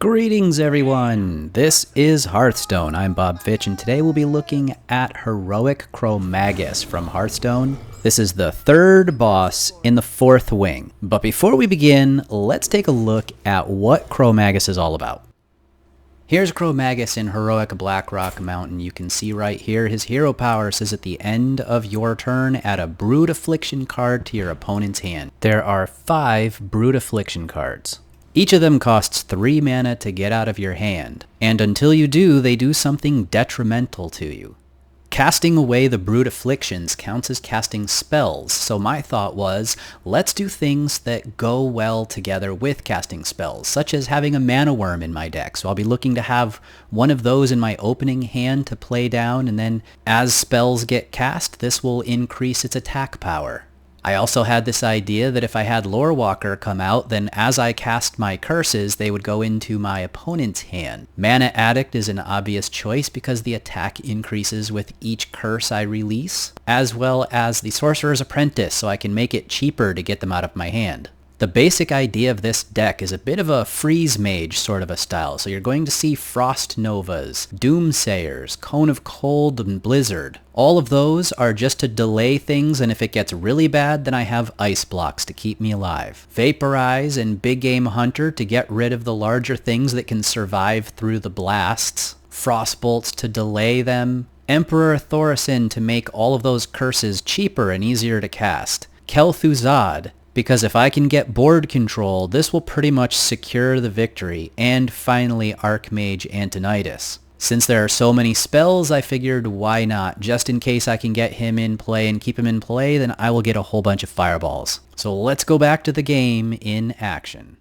Greetings everyone, this is Hearthstone. I'm Bob Fitch and today we'll be looking at Heroic Chrommagus from Hearthstone. This is the third boss in the fourth wing. But before we begin, let's take a look at what Chrommagus is all about. Here's Chrommagus in Heroic Blackrock Mountain. You can see right here his hero power says at the end of your turn add a Brood Affliction card to your opponent's hand. There are 5 Brood Affliction cards. Each of them costs 3 mana to get out of your hand, and until you do, they do something detrimental to you. Casting away the Brood Afflictions counts as casting spells, so my thought was, let's do things that go well together with casting spells, such as having a Mana Worm in my deck. So I'll be looking to have one of those in my opening hand to play down, and then as spells get cast, this will increase its attack power. I also had this idea that if I had Lorewalker come out, then as I cast my curses, they would go into my opponent's hand. Mana Addict is an obvious choice because the attack increases with each curse I release, as well as the Sorcerer's Apprentice, so I can make it cheaper to get them out of my hand. The basic idea of this deck is a bit of a freeze mage sort of a style, so you're going to see Frost Novas, Doomsayers, Cone of Cold, and Blizzard. All of those are just to delay things, and if it gets really bad, then I have Ice Blocks to keep me alive. Vaporize and Big Game Hunter to get rid of the larger things that can survive through the blasts. Frostbolts to delay them. Emperor Thorison to make all of those curses cheaper and easier to cast. Kel'Thuzad, because if I can get board control, this will pretty much secure the victory. And finally, Archmage Antonidas. Since there are so many spells, I figured why not? Just in case I can get him in play and keep him in play, then I will get a whole bunch of fireballs. So let's go back to the game in action.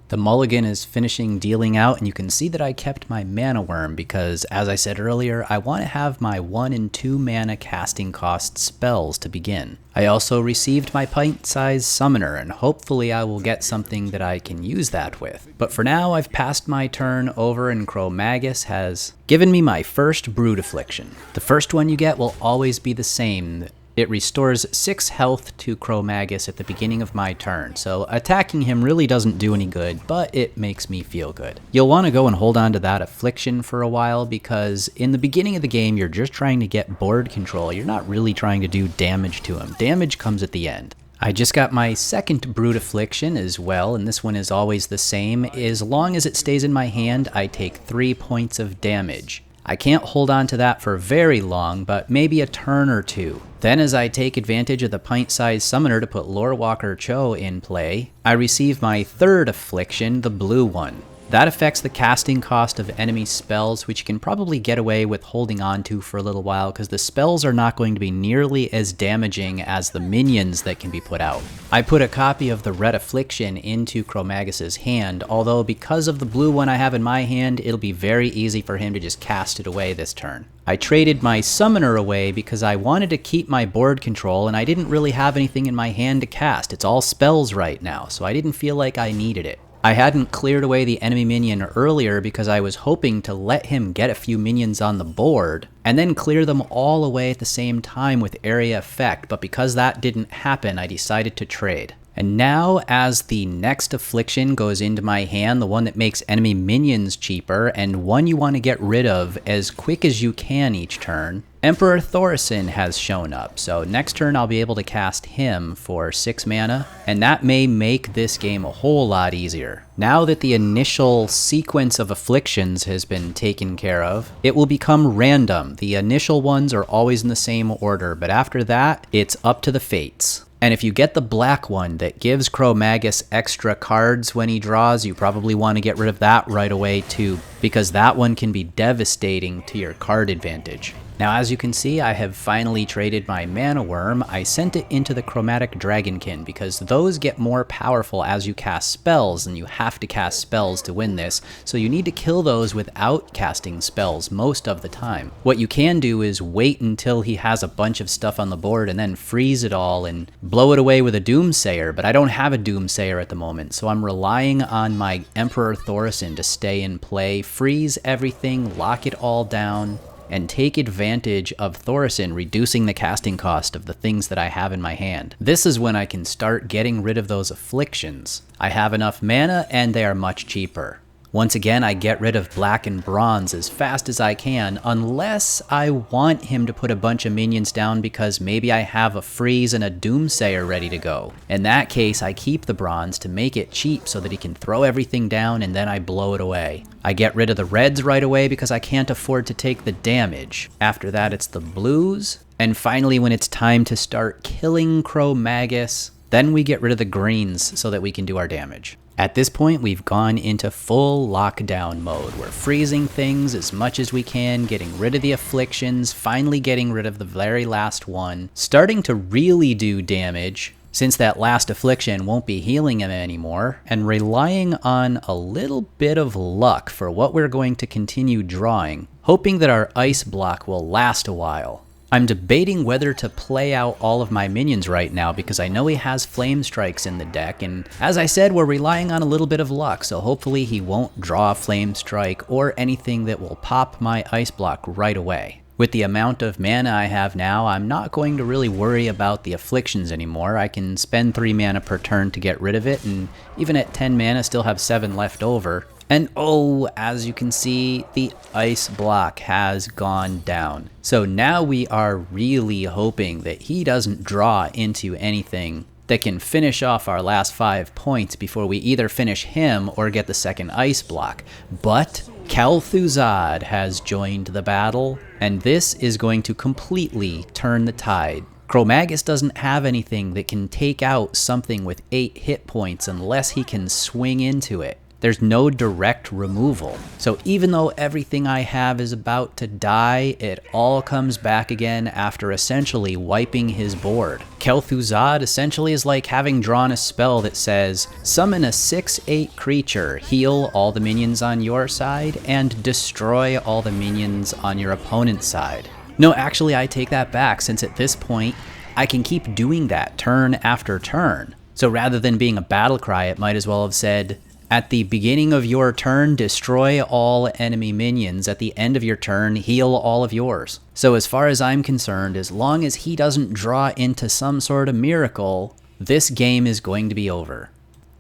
The mulligan is finishing dealing out, and you can see that I kept my Mana Worm because, as I said earlier, I want to have my 1 and 2 mana casting cost spells to begin. I also received my pint-sized summoner, and hopefully I will get something that I can use that with. But for now, I've passed my turn over, and Chrommagus has given me my first Brood Affliction. The first one you get will always be the same. It restores 6 health to Chrommagus at the beginning of my turn, so attacking him really doesn't do any good, but it makes me feel good. You'll want to go and hold on to that affliction for a while because in the beginning of the game you're just trying to get board control. You're not really trying to do damage to him. Damage comes at the end. I just got my second Brood Affliction as well, and this one is always the same. As long as it stays in my hand, I take 3 points of damage. I can't hold on to that for very long, but maybe a turn or 2. Then as I take advantage of the pint-sized summoner to put Lorewalker Cho in play, I receive my third affliction, the blue one. That affects the casting cost of enemy spells, which you can probably get away with holding on to for a little while because the spells are not going to be nearly as damaging as the minions that can be put out. I put a copy of the red affliction into Chrommagus' hand, although because of the blue one I have in my hand, it'll be very easy for him to just cast it away this turn. I traded my summoner away because I wanted to keep my board control and I didn't really have anything in my hand to cast. It's all spells right now, so I didn't feel like I needed it. I hadn't cleared away the enemy minion earlier because I was hoping to let him get a few minions on the board and then clear them all away at the same time with area effect, but because that didn't happen, I decided to trade. And now, as the next affliction goes into my hand, the one that makes enemy minions cheaper, and one you want to get rid of as quick as you can each turn, Emperor Thorison has shown up. So next turn I'll be able to cast him for 6 mana, and that may make this game a whole lot easier. Now that the initial sequence of afflictions has been taken care of, it will become random. The initial ones are always in the same order, but after that, it's up to the fates. And if you get the black one that gives Chrommagus extra cards when he draws, you probably want to get rid of that right away too, because that one can be devastating to your card advantage. Now as you can see, I have finally traded my Mana Worm. I sent it into the Chromatic Dragonkin because those get more powerful as you cast spells, and you have to cast spells to win this, so you need to kill those without casting spells most of the time. What you can do is wait until he has a bunch of stuff on the board and then freeze it all and blow it away with a Doomsayer, but I don't have a Doomsayer at the moment, so I'm relying on my Emperor Thorison to stay in play, freeze everything, lock it all down, and take advantage of Thorison reducing the casting cost of the things that I have in my hand. This is when I can start getting rid of those afflictions. I have enough mana and they are much cheaper. Once again, I get rid of black and bronze as fast as I can, unless I want him to put a bunch of minions down because maybe I have a freeze and a doomsayer ready to go. In that case, I keep the bronze to make it cheap so that he can throw everything down and then I blow it away. I get rid of the reds right away because I can't afford to take the damage. After that, it's the blues. And finally, when it's time to start killing Chrommagus, then we get rid of the greens so that we can do our damage. At this point, we've gone into full lockdown mode. We're freezing things as much as we can, getting rid of the afflictions, finally getting rid of the very last one, starting to really do damage, since that last affliction won't be healing him anymore, and relying on a little bit of luck for what we're going to continue drawing, hoping that our ice block will last a while. I'm debating whether to play out all of my minions right now because I know he has flame strikes in the deck, and as I said, we're relying on a little bit of luck, so hopefully he won't draw a flame strike or anything that will pop my ice block right away. With the amount of mana I have now, I'm not going to really worry about the afflictions anymore. I can spend 3 mana per turn to get rid of it, and even at 10 mana still have 7 left over. And oh, as you can see, the ice block has gone down. So now we are really hoping that he doesn't draw into anything that can finish off our last 5 points before we either finish him or get the second ice block. But Kel'Thuzad has joined the battle, and this is going to completely turn the tide. Chrommagus doesn't have anything that can take out something with 8 hit points unless he can swing into it. There's no direct removal. So even though everything I have is about to die, it all comes back again after essentially wiping his board. Kel'Thuzad essentially is like having drawn a spell that says, summon a 6/8 creature, heal all the minions on your side, and destroy all the minions on your opponent's side. No, actually I take that back, since at this point, I can keep doing that turn after turn. So rather than being a battle cry, it might as well have said, at the beginning of your turn, destroy all enemy minions. At the end of your turn, heal all of yours. So as far as I'm concerned, as long as he doesn't draw into some sort of miracle, this game is going to be over.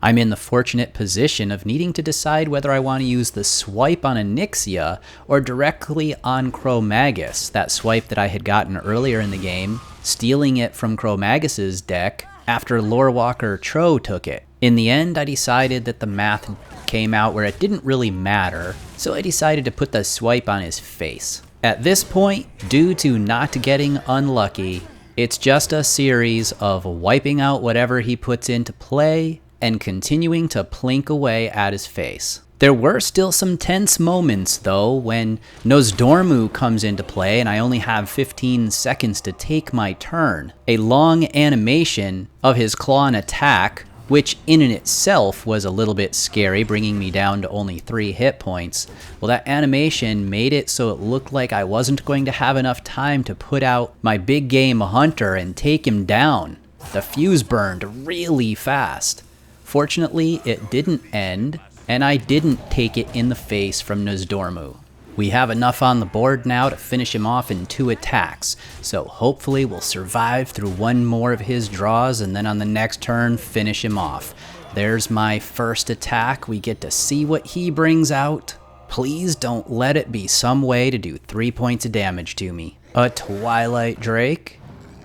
I'm in the fortunate position of needing to decide whether I want to use the swipe on Onyxia or directly on Chrommagus, that swipe that I had gotten earlier in the game, stealing it from Chrommagus's deck after Lorewalker Tro took it. In the end, I decided that the math came out where it didn't really matter, so I decided to put the swipe on his face. At this point, due to not getting unlucky, it's just a series of wiping out whatever he puts into play and continuing to plink away at his face. There were still some tense moments, though, when Nozdormu comes into play and I only have 15 seconds to take my turn. A long animation of his claw and attack, which in and itself was a little bit scary, bringing me down to only 3 hit points. Well, that animation made it so it looked like I wasn't going to have enough time to put out my big game hunter and take him down. The fuse burned really fast. Fortunately, it didn't end, and I didn't take it in the face from Nozdormu. We have enough on the board now to finish him off in 2 attacks, so hopefully we'll survive through one more of his draws and then on the next turn finish him off. There's my first attack. We get to see what he brings out. Please don't let it be some way to do 3 points of damage to me. A Twilight Drake,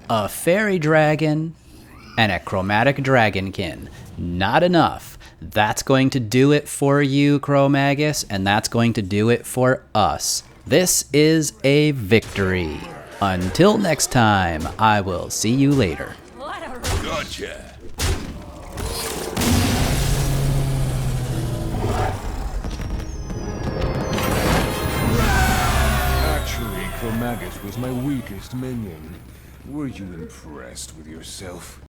a Fairy Dragon, and a Chromatic Dragonkin. Not enough. That's going to do it for you, Chrommagus, and that's going to do it for us. This is a victory. Until next time, I will see you later. Gotcha. Actually, Chrommagus was my weakest minion. Were you impressed with yourself?